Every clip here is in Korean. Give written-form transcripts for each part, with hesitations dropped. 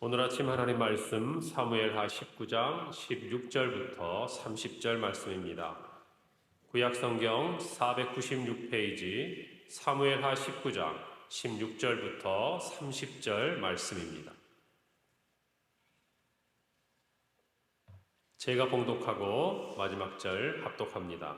오늘 아침 하나님 말씀 사무엘하 19장 16절부터 30절 말씀입니다. 구약 성경 496페이지 사무엘하 19장 16절부터 30절 말씀입니다. 제가 봉독하고 마지막 절 합독합니다.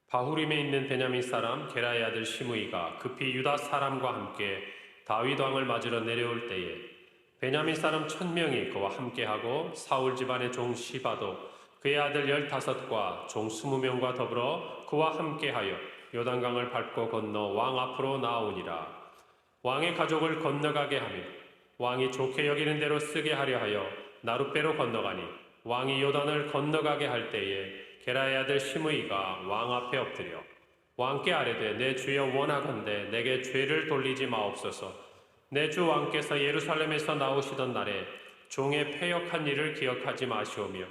바후림에 있는 베냐민 사람 게라의 아들 시므이가 급히 유다 사람과 함께 다윗 왕을 맞으러 내려올 때에 베냐민 사람 1000명이 그와 함께하고 사울 집안의 종 시바도 그의 아들 15과 종 20명과 더불어 그와 함께하여 요단강을 밟고 건너 왕 앞으로 나아오니라. 왕의 가족을 건너가게 하며 왕이 좋게 여기는 대로 쓰게 하려 하여 나룻배로 건너가니 왕이 요단을 건너가게 할 때에 게라의 아들 시므이가 왕 앞에 엎드려 왕께 아뢰되 내 주여 원하건대 내게 죄를 돌리지 마옵소서. 내 주 왕께서 예루살렘에서 나오시던 날에 종의 패역한 일을 기억하지 마시오며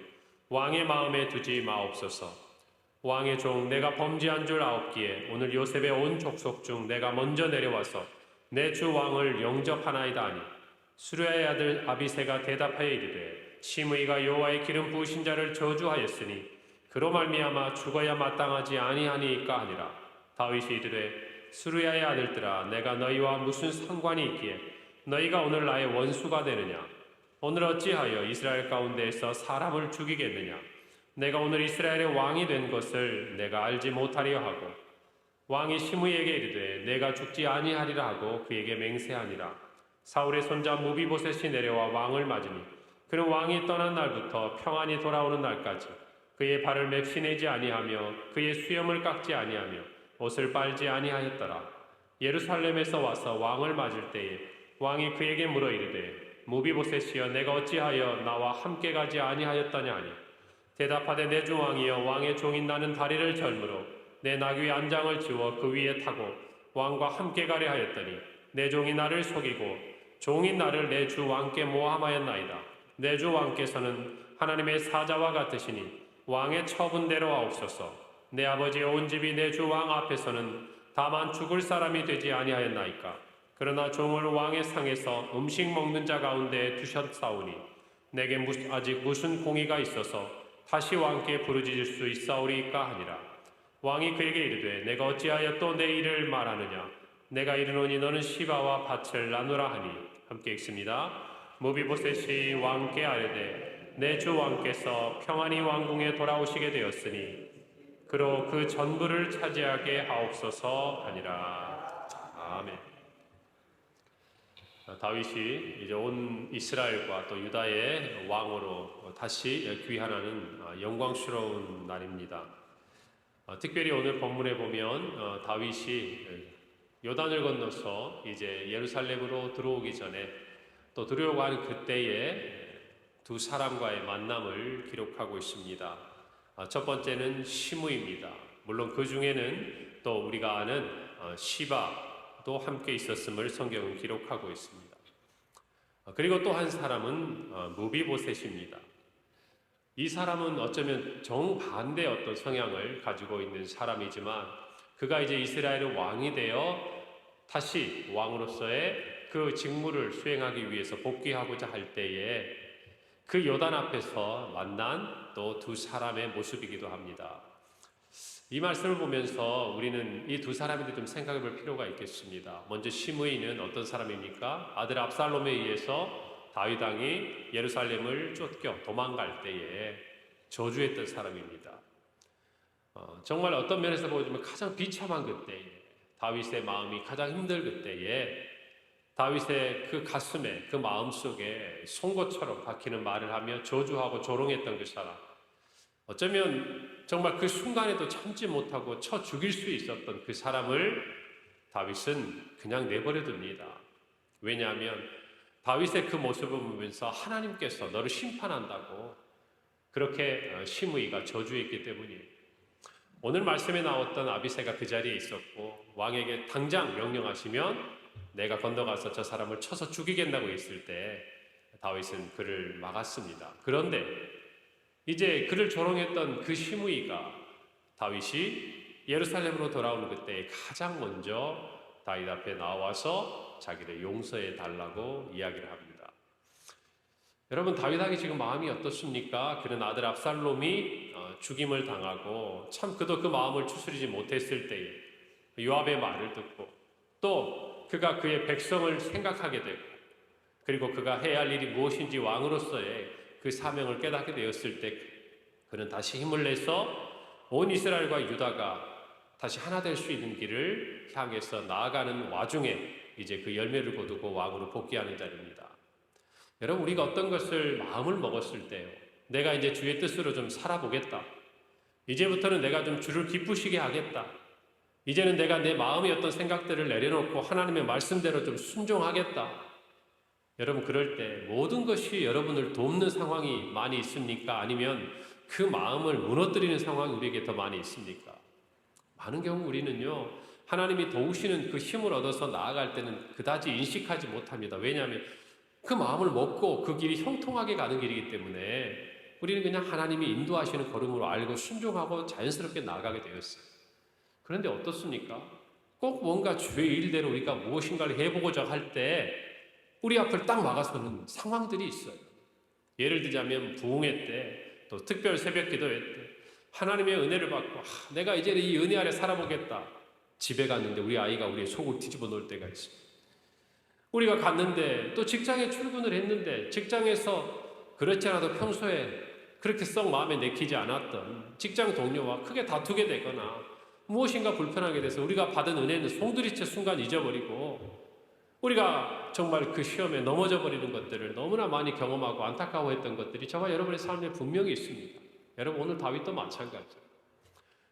왕의 마음에 두지 마옵소서. 왕의 종 내가 범죄한 줄 아옵기에 오늘 요셉의 온 족속 중 내가 먼저 내려와서 내 주 왕을 영접하나이다 하니 수르야의 아들 아비새가 대답하여 이르되 시므이가 여호와의 기름 부으신 자를 저주하였으니 그로 말미암아 죽어야 마땅하지 아니하니이까 하니라. 다윗이 이르되 수르야의 아들들아 내가 너희와 무슨 상관이 있기에 너희가 오늘 나의 원수가 되느냐. 오늘 어찌하여 이스라엘 가운데에서 사람을 죽이겠느냐. 내가 오늘 이스라엘의 왕이 된 것을 내가 알지 못하려 하고 왕이 시므이에게 이르되 내가 죽지 아니하리라 하고 그에게 맹세하니라. 사울의 손자 무비보셋이 내려와 왕을 맞으니 그는 왕이 떠난 날부터 평안히 돌아오는 날까지 그의 발을 맵시내지 아니하며 그의 수염을 깎지 아니하며 옷을 빨지 아니하였더라. 예루살렘에서 와서 왕을 맞을 때에 왕이 그에게 물어 이르되 무비보셋이여 내가 어찌하여 나와 함께 가지 아니하였더냐 하니 대답하되 내 주 왕이여 왕의 종인 나는 다리를 절므로 내 나귀의 안장을 지워 그 위에 타고 왕과 함께 가려 하였더니 내 종이 나를 속이고 종인 나를 내 주 왕께 모함하였나이다. 내 주 왕께서는 하나님의 사자와 같으시니 왕의 처분대로 하옵소서. 내 아버지의 온 집이 내 주 왕 앞에서는 다만 죽을 사람이 되지 아니하였나이까. 그러나 종을 왕의 상에서 음식 먹는 자 가운데 두셨사오니 내게 아직 무슨 공의가 있어서 다시 왕께 부르짖을 수 있사오리이까 하니라. 왕이 그에게 이르되 내가 어찌하여 또 내 일을 말하느냐. 내가 이르노니 너는 시바와 밭을 나누라 하니 함께 읽습니다. 무비보셋이 왕께 아뢰되 내 주 왕께서 평안히 왕궁에 돌아오시게 되었으니 그로 그 전부를 차지하게 하옵소서 하니라. 아멘. 다윗이 이제 온 이스라엘과 또 유다의 왕으로 다시 귀환하는 영광스러운 날입니다. 특별히 오늘 본문에 보면 다윗이 요단을 건너서 이제 예루살렘으로 들어오기 전에 또 들어오고 그때에 두 사람과의 만남을 기록하고 있습니다. 첫 번째는 시므이입니다. 물론 그 중에는 또 우리가 아는 시바도 함께 있었음을 성경은 기록하고 있습니다. 그리고 또 한 사람은 무비보셋입니다. 이 사람은 어쩌면 정반대의 어떤 성향을 가지고 있는 사람이지만 그가 이제 이스라엘의 왕이 되어 다시 왕으로서의 그 직무를 수행하기 위해서 복귀하고자 할 때에 그 요단 앞에서 만난 또 두 사람의 모습이기도 합니다. 이 말씀을 보면서 우리는 이 두 사람에 대해 좀 생각해 볼 필요가 있겠습니다. 먼저 시므이는 어떤 사람입니까? 아들 압살롬에 의해서 다윗 왕이 예루살렘을 쫓겨 도망갈 때에 저주했던 사람입니다. 정말 어떤 면에서 보여주면 가장 비참한 그때에 다윗의 마음이 가장 힘들 그때에 다윗의 그 가슴에 그 마음속에 송곳처럼 박히는 말을 하며 저주하고 조롱했던 그 사람, 어쩌면 정말 그 순간에도 참지 못하고 쳐 죽일 수 있었던 그 사람을 다윗은 그냥 내버려 둡니다. 왜냐하면 다윗의 그 모습을 보면서 하나님께서 너를 심판한다고 그렇게 시므이가 저주했기 때문이에요. 오늘 말씀에 나왔던 아비새가 그 자리에 있었고 왕에게 당장 명령하시면 내가 건너가서 저 사람을 쳐서 죽이겠다고 했을 때 다윗은 그를 막았습니다. 그런데 이제 그를 조롱했던 그 시므이가 다윗이 예루살렘으로 돌아오는 그때 가장 먼저 다윗 앞에 나와서 자기를 용서해 달라고 이야기를 합니다. 여러분, 다윗에게 지금 마음이 어떻습니까? 그는 아들 압살롬이 죽임을 당하고 참 그도 그 마음을 추스리지 못했을 때에 요압의 말을 듣고 또 그가 그의 백성을 생각하게 되고 그리고 그가 해야 할 일이 무엇인지 왕으로서의 그 사명을 깨닫게 되었을 때 그는 다시 힘을 내서 온 이스라엘과 유다가 다시 하나 될 수 있는 길을 향해서 나아가는 와중에 이제 그 열매를 거두고 왕으로 복귀하는 자리입니다. 여러분, 우리가 어떤 것을 마음을 먹었을 때요, 내가 이제 주의 뜻으로 좀 살아보겠다, 이제부터는 내가 좀 주를 기쁘시게 하겠다, 이제는 내가 내 마음의 어떤 생각들을 내려놓고 하나님의 말씀대로 좀 순종하겠다. 여러분, 그럴 때 모든 것이 여러분을 돕는 상황이 많이 있습니까? 아니면 그 마음을 무너뜨리는 상황이 우리에게 더 많이 있습니까? 많은 경우 우리는요, 하나님이 도우시는 그 힘을 얻어서 나아갈 때는 그다지 인식하지 못합니다. 왜냐하면 그 마음을 먹고 그 길이 형통하게 가는 길이기 때문에 우리는 그냥 하나님이 인도하시는 걸음으로 알고 순종하고 자연스럽게 나아가게 되었어요. 그런데 어떻습니까? 꼭 뭔가 주의 일대로 우리가 무엇인가를 해보고자 할 때 우리 앞을 딱 막아서는 상황들이 있어요. 예를 들자면 부흥회 때, 또 특별 새벽 기도회 때 하나님의 은혜를 받고 내가 이제 이 은혜 아래 살아보겠다. 집에 갔는데 우리 아이가 우리의 속을 뒤집어 놓을 때가 있어요. 우리가 갔는데 또 직장에 출근을 했는데 직장에서 그렇지 않아도 평소에 그렇게 썩 마음에 내키지 않았던 직장 동료와 크게 다투게 되거나 무엇인가 불편하게 돼서 우리가 받은 은혜는 송두리째 순간 잊어버리고 우리가 정말 그 시험에 넘어져 버리는 것들을 너무나 많이 경험하고 안타까워했던 것들이 저와 여러분의 삶에 분명히 있습니다. 여러분, 오늘 다윗도 마찬가지예요.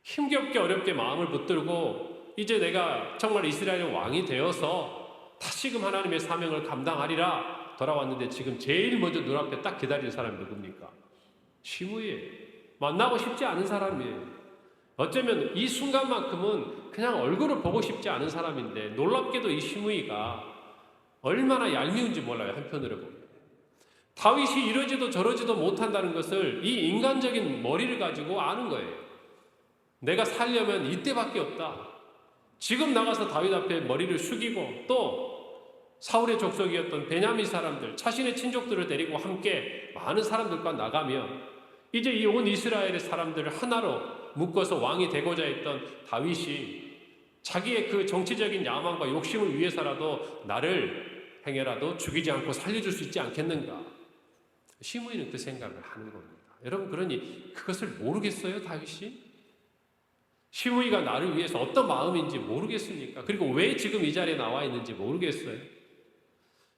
힘겹게 어렵게 마음을 붙들고 이제 내가 정말 이스라엘의 왕이 되어서 다시금 하나님의 사명을 감당하리라 돌아왔는데 지금 제일 먼저 눈앞에 딱 기다리는 사람이 누굽니까? 시므이에요. 만나고 싶지 않은 사람이에요. 어쩌면 이 순간만큼은 그냥 얼굴을 보고 싶지 않은 사람인데 놀랍게도 이 시므이가 얼마나 얄미운지 몰라요. 한편으로 보면 다윗이 이러지도 저러지도 못한다는 것을 이 인간적인 머리를 가지고 아는 거예요. 내가 살려면 이때밖에 없다. 지금 나가서 다윗 앞에 머리를 숙이고 또 사울의 족속이었던 베냐민 사람들, 자신의 친족들을 데리고 함께 많은 사람들과 나가면 이제 이 온 이스라엘의 사람들을 하나로 묶어서 왕이 되고자 했던 다윗이 자기의 그 정치적인 야망과 욕심을 위해서라도 나를 행여라도 죽이지 않고 살려줄 수 있지 않겠는가? 시므이는 그 생각을 하는 겁니다. 여러분, 그러니 그것을 모르겠어요, 다윗이? 시므이가 나를 위해서 어떤 마음인지 모르겠습니까? 그리고 왜 지금 이 자리에 나와 있는지 모르겠어요?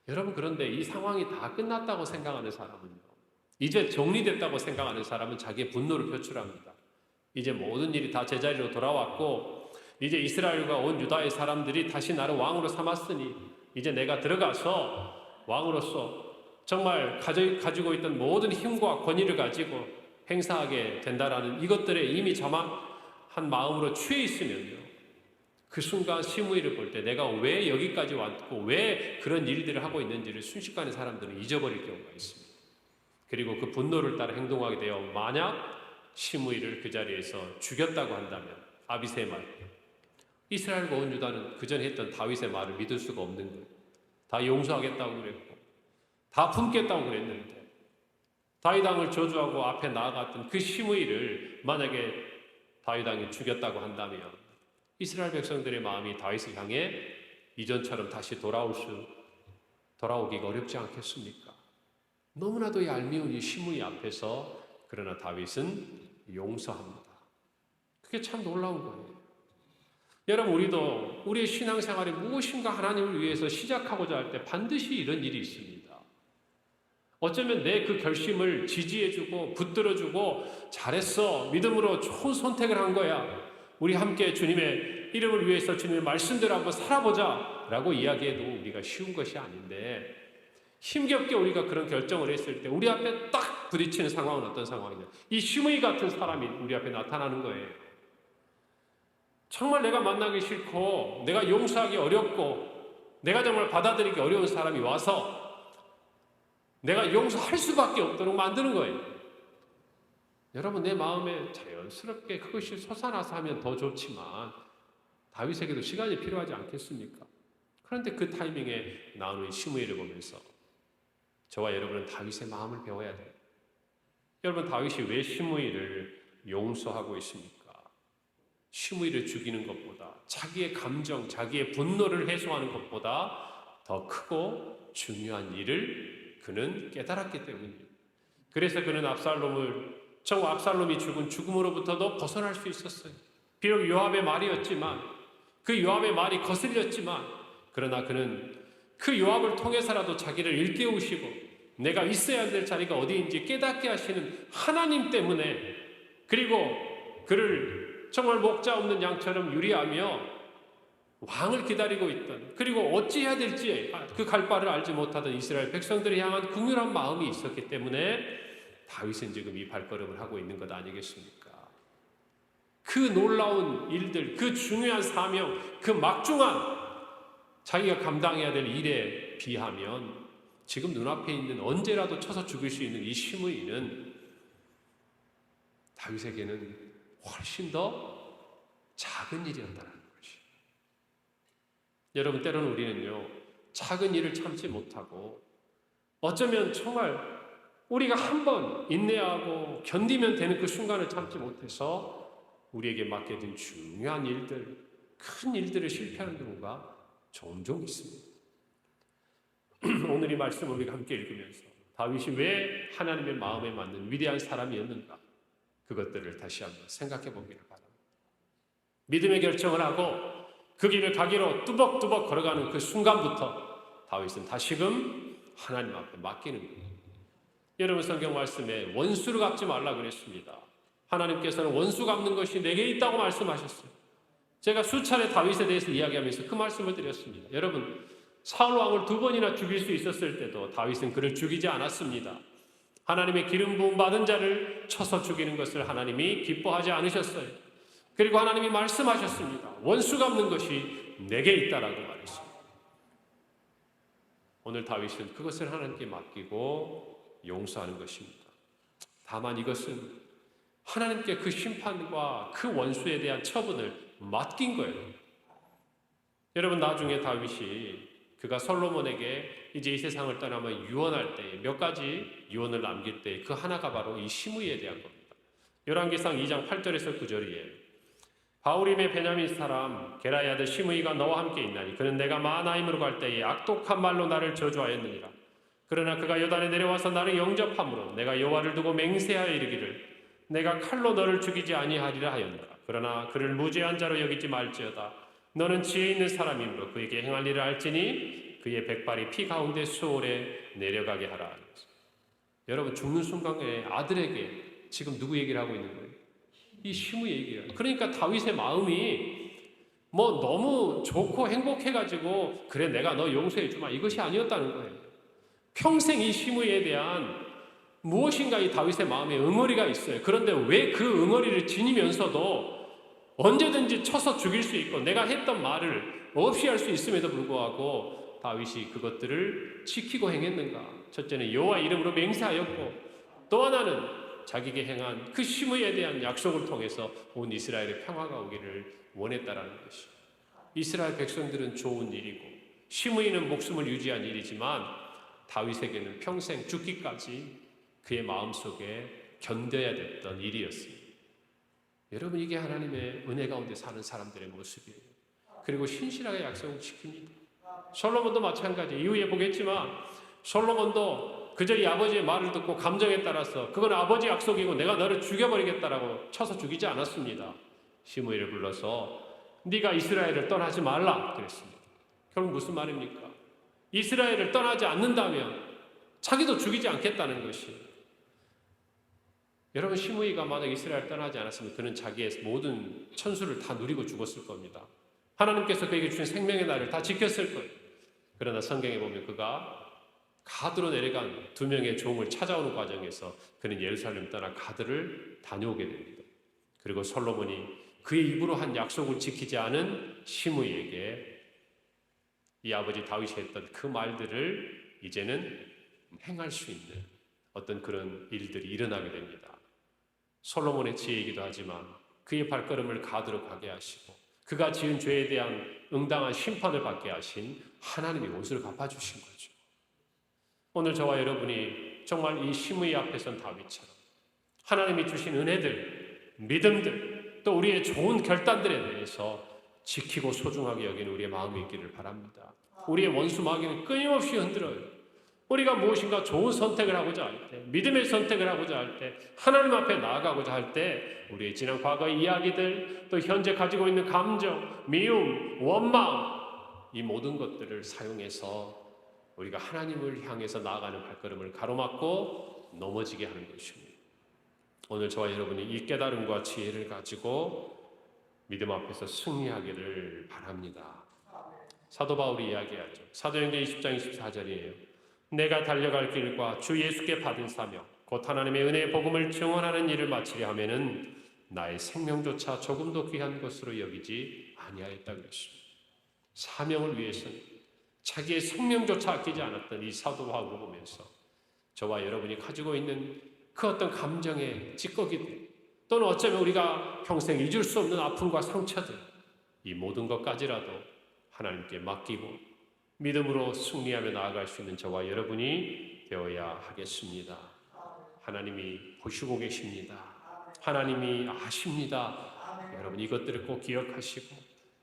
여러분, 그런데 이 상황이 다 끝났다고 생각하는 사람은요, 이제 정리됐다고 생각하는 사람은 자기의 분노를 표출합니다. 이제 모든 일이 다 제자리로 돌아왔고 이제 이스라엘과 온 유다의 사람들이 다시 나를 왕으로 삼았으니 이제 내가 들어가서 왕으로서 정말 가지고 있던 모든 힘과 권위를 가지고 행사하게 된다라는 이것들에 이미 자만한 마음으로 취해 있으면요, 그 순간 시므이를 볼 때 내가 왜 여기까지 왔고 왜 그런 일들을 하고 있는지를 순식간에 사람들은 잊어버릴 경우가 있습니다. 그리고 그 분노를 따라 행동하게 되어 만약 시므이를 그 자리에서 죽였다고 한다면 아비새의 말, 이스라엘과 온 유다는 그전에 했던 다윗의 말을 믿을 수가 없는 거예요. 다 용서하겠다고 그랬고 다 품겠다고 그랬는데 다윗 왕을 저주하고 앞에 나아갔던 그 시므이를 만약에 다윗 왕이 죽였다고 한다면 이스라엘 백성들의 마음이 다윗을 향해 이전처럼 다시 돌아오기가 어렵지 않겠습니까? 너무나도 얄미운 이 시므이 앞에서 그러나 다윗은 용서합니다. 그게 참 놀라운 거예요. 여러분, 우리도 우리의 신앙생활에 무엇인가 하나님을 위해서 시작하고자 할 때 반드시 이런 일이 있습니다. 어쩌면 내 그 결심을 지지해주고 붙들어주고 잘했어, 믿음으로 좋은 선택을 한 거야, 우리 함께 주님의 이름을 위해서 주님의 말씀대로 한번 살아보자 라고 이야기해도 우리가 쉬운 것이 아닌데 힘겹게 우리가 그런 결정을 했을 때 우리 앞에 딱 부딪히는 상황은 어떤 상황이냐, 이 시므이 같은 사람이 우리 앞에 나타나는 거예요. 정말 내가 만나기 싫고 내가 용서하기 어렵고 내가 정말 받아들이기 어려운 사람이 와서 내가 용서할 수밖에 없도록 만드는 거예요. 여러분, 내 마음에 자연스럽게 그것이 솟아나서 하면 더 좋지만 다윗에게도 시간이 필요하지 않겠습니까? 그런데 그 타이밍에 나오는 시므이를 보면서 저와 여러분은 다윗의 마음을 배워야 돼요. 여러분, 다윗이 왜 시므이를 용서하고 있습니까? 시므이를 죽이는 것보다, 자기의 감정, 자기의 분노를 해소하는 것보다 더 크고 중요한 일을 그는 깨달았기 때문입니다. 그래서 그는 압살롬이 죽은 죽음으로부터도 벗어날 수 있었어요. 비록 요압의 말이었지만, 그 요압의 말이 거슬렸지만, 그러나 그는 그 요압을 통해서라도 자기를 일깨우시고 내가 있어야 될 자리가 어디인지 깨닫게 하시는 하나님 때문에, 그리고 그를 정말 목자 없는 양처럼 유리하며 왕을 기다리고 있던, 그리고 어찌해야 될지 그 갈 바를 알지 못하던 이스라엘 백성들을 향한 긍휼한 마음이 있었기 때문에 다윗은 지금 이 발걸음을 하고 있는 것 아니겠습니까? 그 놀라운 일들, 그 중요한 사명, 그 막중한 자기가 감당해야 될 일에 비하면 지금 눈앞에 있는 언제라도 쳐서 죽일 수 있는 이 시므이는 다윗에게는 훨씬 더 작은 일이었다는 것이. 여러분, 때로는 우리는요, 작은 일을 참지 못하고 어쩌면 정말 우리가 한번 인내하고 견디면 되는 그 순간을 참지 못해서 우리에게 맡겨진 중요한 일들, 큰 일들을 실패하는 경우가 종종 있습니다. 오늘 이 말씀을 우리가 함께 읽으면서 다윗이 왜 하나님의 마음에 맞는 위대한 사람이었는가, 그것들을 다시 한번 생각해 보기를 바랍니다. 믿음의 결정을 하고 그 길을 가기로 뚜벅뚜벅 걸어가는 그 순간부터 다윗은 다시금 하나님 앞에 맡기는 거예요. 여러분, 성경 말씀에 원수를 갚지 말라 그랬습니다. 하나님께서는 원수 갚는 것이 내게 있다고 말씀하셨어요. 제가 수차례 다윗에 대해서 이야기하면서 그 말씀을 드렸습니다. 여러분, 사울 왕을 2번이나 죽일 수 있었을 때도 다윗은 그를 죽이지 않았습니다. 하나님의 기름 부음 받은 자를 쳐서 죽이는 것을 하나님이 기뻐하지 않으셨어요. 그리고 하나님이 말씀하셨습니다. 원수 갚는 것이 내게 있다라고 말했습니다. 오늘 다윗은 그것을 하나님께 맡기고 용서하는 것입니다. 다만 이것은 하나님께 그 심판과 그 원수에 대한 처분을 맡긴 거예요. 여러분, 나중에 다윗이 그가 솔로몬에게 이제 이 세상을 떠나면 유언할 때 몇 가지 유언을 남길 때 그 하나가 바로 이 시므이에 대한 겁니다. 열왕기상 2장 8절에서 9절이에요. 바후림의 베냐민 사람 게라의 아들 시므이가 너와 함께 있나니 그는 내가 마하나임으로 갈 때에 악독한 말로 나를 저주하였느니라. 그러나 그가 요단에 내려와서 나를 영접함으로 내가 여호와를 두고 맹세하여 이르기를 내가 칼로 너를 죽이지 아니하리라 하였노라. 그러나 그를 무죄한 자로 여기지 말지어다. 너는 지혜 있는 사람이므로 그에게 행할 일을 알지니 그의 백발이 피 가운데 수월에 내려가게 하라. 여러분, 죽는 순간에 아들에게 지금 누구 얘기를 하고 있는 거예요? 이 시므이 얘기예요. 그러니까 다윗의 마음이 뭐 너무 좋고 행복해가지고 그래 내가 너 용서해 주마 이것이 아니었다는 거예요. 평생 이 시므이에 대한 무엇인가 이 다윗의 마음에 응어리가 있어요. 그런데 왜 그 응어리를 지니면서도 언제든지 쳐서 죽일 수 있고 내가 했던 말을 없이 할 수 있음에도 불구하고 다윗이 그것들을 지키고 행했는가? 첫째는 여호와 이름으로 맹세하였고, 또 하나는 자기에게 행한 그 시므이에 대한 약속을 통해서 온 이스라엘의 평화가 오기를 원했다라는 것이. 이스라엘 백성들은 좋은 일이고 시므이는 목숨을 유지한 일이지만 다윗에게는 평생 죽기까지 그의 마음속에 견뎌야 됐던 일이었습니다. 여러분, 이게 하나님의 은혜 가운데 사는 사람들의 모습이에요. 그리고 신실하게 약속을 지킵니다. 솔로몬도 마찬가지. 이후에 보겠지만 솔로몬도 그저 이 아버지의 말을 듣고 감정에 따라서 그건 아버지 약속이고 내가 너를 죽여버리겠다라고 쳐서 죽이지 않았습니다. 시므이를 불러서 네가 이스라엘을 떠나지 말라 그랬습니다. 결국 무슨 말입니까? 이스라엘을 떠나지 않는다면 자기도 죽이지 않겠다는 것이. 여러분, 시므이가 만약 이스라엘 떠나지 않았으면 그는 자기의 모든 천수를 다 누리고 죽었을 겁니다. 하나님께서 그에게 주신 생명의 날을 다 지켰을 거예요. 그러나 성경에 보면 그가 가드로 내려간 2명의 종을 찾아오는 과정에서 그는 예루살렘 떠나 가드를 다녀오게 됩니다. 그리고 솔로몬이 그의 입으로 한 약속을 지키지 않은 시므이에게 이 아버지 다윗이 했던 그 말들을 이제는 행할 수 있는 어떤 그런 일들이 일어나게 됩니다. 솔로몬의 지혜이기도 하지만 그의 발걸음을 가드로 가게 하시고 그가 지은 죄에 대한 응당한 심판을 받게 하신 하나님이 원수를 갚아주신 거죠. 오늘 저와 여러분이 정말 이 시므이 앞에 선 다윗처럼 하나님이 주신 은혜들, 믿음들, 또 우리의 좋은 결단들에 대해서 지키고 소중하게 여기는 우리의 마음이 있기를 바랍니다. 우리의 원수 마귀는 끊임없이 흔들어요. 우리가 무엇인가 좋은 선택을 하고자 할 때, 믿음의 선택을 하고자 할 때, 하나님 앞에 나아가고자 할 때 우리의 지난 과거의 이야기들, 또 현재 가지고 있는 감정, 미움, 원망, 이 모든 것들을 사용해서 우리가 하나님을 향해서 나아가는 발걸음을 가로막고 넘어지게 하는 것입니다. 오늘 저와 여러분이 이 깨달음과 지혜를 가지고 믿음 앞에서 승리하기를 바랍니다. 사도 바울이 이야기하죠. 사도행전 20장 24절이에요. 내가 달려갈 길과 주 예수께 받은 사명 곧 하나님의 은혜의 복음을 증언하는 일을 마치려 하면은 나의 생명조차 조금도 귀한 것으로 여기지 아니하였다 그랬습니다. 사명을 위해서는 자기의 생명조차 아끼지 않았던 이 사도 바울을 보면서 저와 여러분이 가지고 있는 그 어떤 감정의 찌꺼기들, 또는 어쩌면 우리가 평생 잊을 수 없는 아픔과 상처들, 이 모든 것까지라도 하나님께 맡기고 믿음으로 승리하며 나아갈 수 있는 저와 여러분이 되어야 하겠습니다. 하나님이 보시고 계십니다. 하나님이 아십니다. 여러분 이것들을 꼭 기억하시고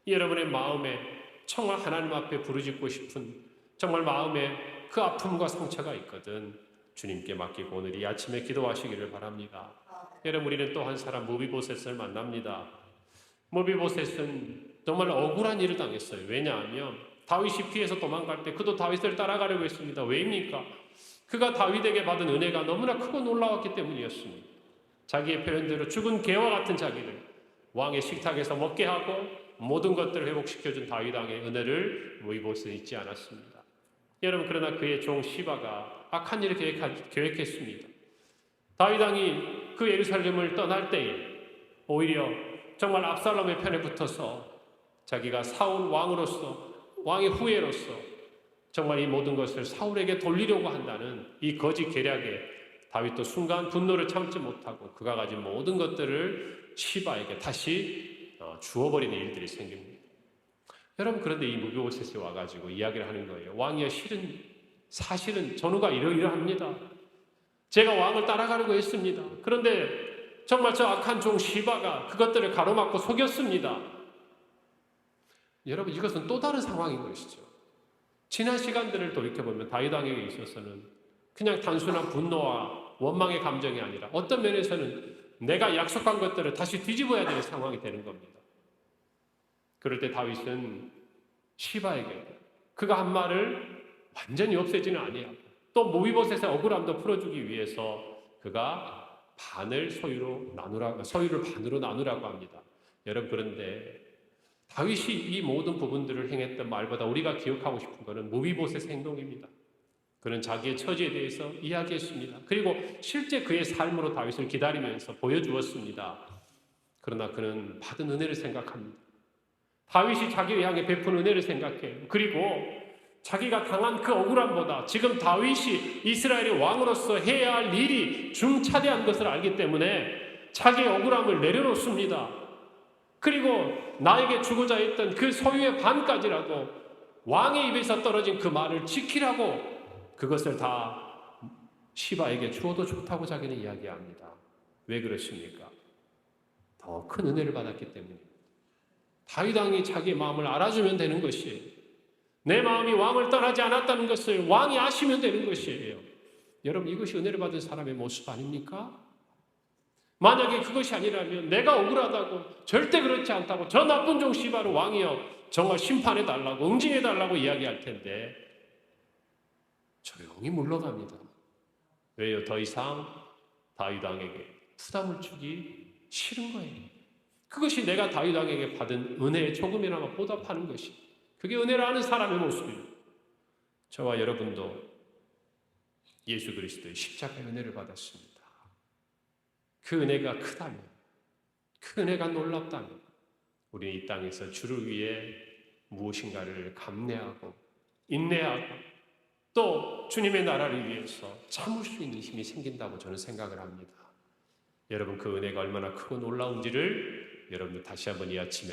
여러분의 마음에 정말 하나님 앞에 부르짖고 싶은 정말 마음에 그 아픔과 상처가 있거든 주님께 맡기고 오늘 이 아침에 기도하시기를 바랍니다. 여러분 우리는 또 한 사람 무비보셋을 만납니다. 무비보셋은 정말 억울한 일을 당했어요. 왜냐하면 다윗이 피해서 도망갈 때 그도 다윗을 따라가려고 했습니다. 왜입니까? 그가 다윗에게 받은 은혜가 너무나 크고 놀라웠기 때문이었습니다. 자기의 표현대로 죽은 개와 같은 자기를 왕의 식탁에서 먹게 하고 모든 것들을 회복시켜준 다윗 왕의 은혜를 무비보셋은 잊지 않았습니다. 여러분 그러나 그의 종 시바가 악한 일을 계획했습니다. 다윗 왕이 그 예루살렘을 떠날 때에 오히려 정말 압살롬의 편에 붙어서 자기가 사울 왕으로서 왕의 후예로서 정말 이 모든 것을 사울에게 돌리려고 한다는 이 거짓 계략에 다윗도 순간 분노를 참지 못하고 그가 가진 모든 것들을 시바에게 다시 주어버리는 일들이 생깁니다. 여러분 그런데 이 무비보셋이 와가지고 이야기를 하는 거예요. 왕이여 사실은 전우가 이러이러합니다. 제가 왕을 따라가려고 했습니다. 그런데 정말 저 악한 종 시바가 그것들을 가로막고 속였습니다. 여러분 이것은 또 다른 상황인 것이죠. 지난 시간들을 돌이켜보면 다윗 왕에게 있어서는 그냥 단순한 분노와 원망의 감정이 아니라 어떤 면에서는 내가 약속한 것들을 다시 뒤집어야 되는 상황이 되는 겁니다. 그럴 때 다윗은 시바에게 그가 한 말을 완전히 없애지는 아니하고 또 무비보셋의 억울함도 풀어주기 위해서 그가 소유를 반으로 나누라고 합니다. 여러분 그런데 다윗이 이 모든 부분들을 행했던 말보다 우리가 기억하고 싶은 것은 무비보셋의 행동입니다. 그는 자기의 처지에 대해서 이야기했습니다. 그리고 실제 그의 삶으로 다윗을 기다리면서 보여주었습니다. 그러나 그는 받은 은혜를 생각합니다. 다윗이 자기를 향해 베푼 은혜를 생각해요. 그리고 자기가 당한 그 억울함보다 지금 다윗이 이스라엘의 왕으로서 해야 할 일이 중차대한 것을 알기 때문에 자기의 억울함을 내려놓습니다. 그리고 나에게 주고자 했던 그 소유의 반까지라도 왕의 입에서 떨어진 그 말을 지키라고 그것을 다 시바에게 주어도 좋다고 자기는 이야기합니다. 왜 그렇습니까? 더 큰 은혜를 받았기 때문입니다. 다윗 왕이 자기의 마음을 알아주면 되는 것이에요. 내 마음이 왕을 떠나지 않았다는 것을 왕이 아시면 되는 것이에요. 여러분 이것이 은혜를 받은 사람의 모습 아닙니까? 만약에 그것이 아니라면 내가 억울하다고 절대 그렇지 않다고 저 나쁜 종 시바를 왕이여 정말 심판해달라고 응징해달라고 이야기할 텐데 조용히 물러갑니다. 왜요? 더 이상 다윗 왕에게 부담을 주기 싫은 거예요. 그것이 내가 다윗 왕에게 받은 은혜에 조금이나마 보답하는 것이 그게 은혜를 아는 사람의 모습입니다. 저와 여러분도 예수 그리스도의 십자가의 은혜를 받았습니다. 그 은혜가 크다면, 그 은혜가 놀랍다면 우리는 이 땅에서 주를 위해 무엇인가를 감내하고 인내하고 또 주님의 나라를 위해서 참을 수 있는 힘이 생긴다고 저는 생각을 합니다. 여러분 그 은혜가 얼마나 크고 놀라운지를 여러분들 다시 한번 이 아침에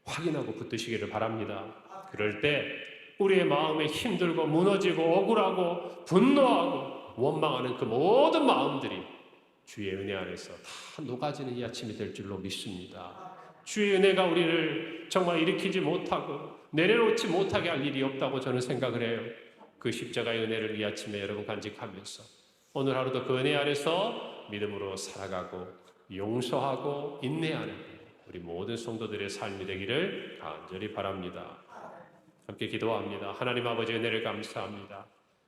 확인하고 붙드시기를 바랍니다. 그럴 때 우리의 마음에 힘들고 무너지고 억울하고 분노하고 원망하는 그 모든 마음들이 주의 은혜 안에서 다 녹아지는 이 아침이 될 줄로 믿습니다. 주의 은혜가 우리를 정말 일으키지 못하고 내려놓지 못하게 할 일이 없다고 저는 생각을 해요. 그 십자가의 은혜를 이 아침에 여러분 간직하면서 오늘 하루도 그 은혜 안에서 믿음으로 살아가고 용서하고 인내하는 우리 모든 성도들의 삶이 되기를 간절히 바랍니다. 함께 기도합니다. 하나님 아버지 은혜를 감사합니다.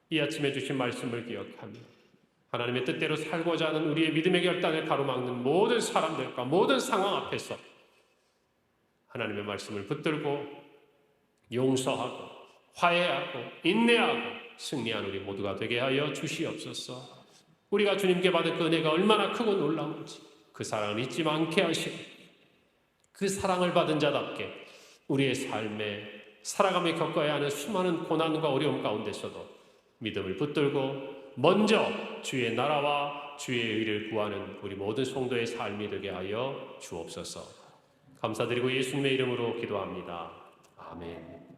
이 아침에 주신 말씀을 기억하며 하나님의 뜻대로 살고자 하는 우리의 믿음의 결단을 가로막는 모든 사람들과 모든 상황 앞에서 하나님의 말씀을 붙들고 용서하고 화해하고 인내하고 승리한 우리 모두가 되게 하여 주시옵소서. 우리가 주님께 받은 그 은혜가 얼마나 크고 놀라운지 그 사랑을 잊지 않게 하시고 그 사랑을 받은 자답게 우리의 삶에 살아가며 겪어야 하는 수많은 고난과 어려움 가운데서도 믿음을 붙들고 먼저 주의 나라와 주의 의를 구하는 우리 모든 성도의 삶이 되게 하여 주옵소서. 감사드리고 예수님의 이름으로 기도합니다. 아멘.